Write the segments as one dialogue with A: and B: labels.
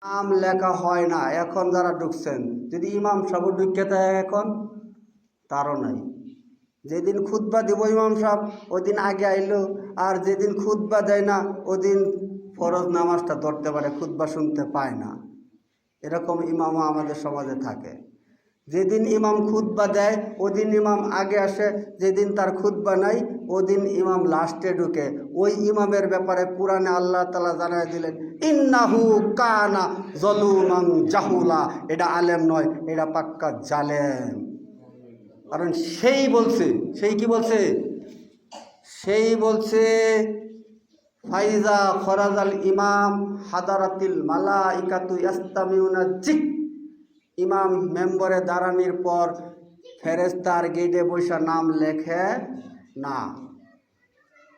A: নাম লেখা হয় না। এখন যারা ঢুকছেন, যদি ইমাম সাহেব ঢুকে থাকে এখন তারও নাই। যেদিন খুতবা দিব ইমাম সাহেব ওদিন আগে আইলো, আর যেদিন খুতবা দেয় না ওদিন ফরজ নামাজটা ধরতে পারে, খুতবা শুনতে পায় না। এরকম ইমামও আমাদের সমাজে থাকে। যেদিন ইমাম খুতবা দেয় ওদিন ইমাম আগে আসে, যেদিন তার খুতবা নাই ওদিন ইমাম লাস্টে ঢুকে। ওই ইমামের ব্যাপারে কোরআনে আল্লাহ তাআলা জানায় দিলেন, ইন্নাহু কানা যলুমান জাহুলা। এটা আলেম নয়, এটা পাক্কা জালেম। কারণ সেই বলছে, সেই কি বলছে, সেই বলছে ফাইজা খরাজাল ইমাম হাদারাতিল মালাইকাতু ইয়াস্তামিউনা জিক। ইমাম মেম্বরে দাঁড়ানোর পর ফেরেশতার গেটে বসে নাম লেখে না।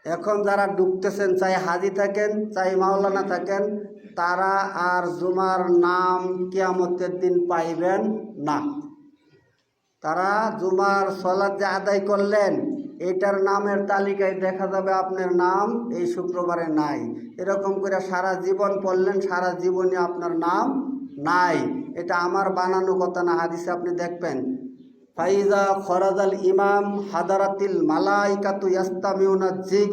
A: এখন যারা ঢুকতেছেন, চাই হাজি থাকেন চাই মাওলানা থাকেন, তারা আর জুমার নাম কিয়ামতের দিন পাইবেন না। তারা জুমার সলাত যে আদায় করলেন এটার নামের তালিকায় দেখা যাবে আপনার নাম এই শুক্রবারে নাই। এরকম করে সারা জীবন পড়লেন, সারা জীবনে আপনার নাম নাই। এটা আমার বানানো কথা না, হাদিসে আপনি দেখবেন, ফাইজা খরাজাল ইমাম হাদারাতিল মালাইকাতু ইয়াস্তামিউনা জিক।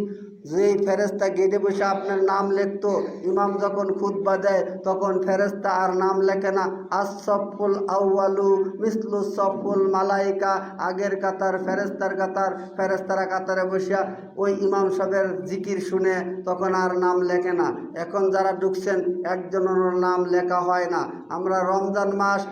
A: যেই ফেরেশতা গেটে বসে আপনার নাম লিখতো, ইমাম যখন খুতবা দেয় তখন ফেরেশতা আর নাম লেখে না। আসফুল আউয়ালু মিসলু সফুল মালাইকা। আগের কাতার ফেরেশতার কাতার, ফেরেশতারা কাতারে বসিয়া ওই ইমাম সাহেবের জিকির শুনে তখন আর নাম লেখে না। এখন যারা ঢুকছেন একজনের নাম লেখা হয় না। আমরা রমজান মাস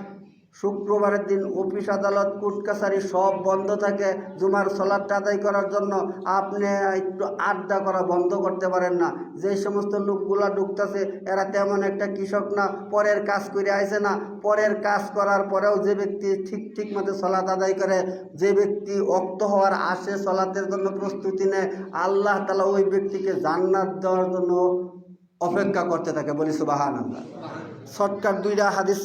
A: শুক্রবারের দিন অফিস আদালত কোর্ট কাছারি সব বন্ধ থাকে। জুমার সলাতটা আদায় করার জন্য আপনি একটু আড্ডা করা বন্ধ করতে পারেন না। যে সমস্ত লোকগুলা ঢুকতেছে এরা তেমন একটা কৃষক না, পরের কাজ করে আইছে না। পরের কাজ করার পরেও যে ব্যক্তি ঠিক মতো সলাত আদায় করে, যে ব্যক্তি ওয়াক্ত হওয়ার আসে সলাতের জন্য প্রস্তুতি নেয়, আল্লাহ তাআলা ওই ব্যক্তিকে জান্নাত দেওয়ার জন্য অপেক্ষা করতে থাকে। বলি সুবহানাল্লাহ। শর্টকাট দুইটা হাদিস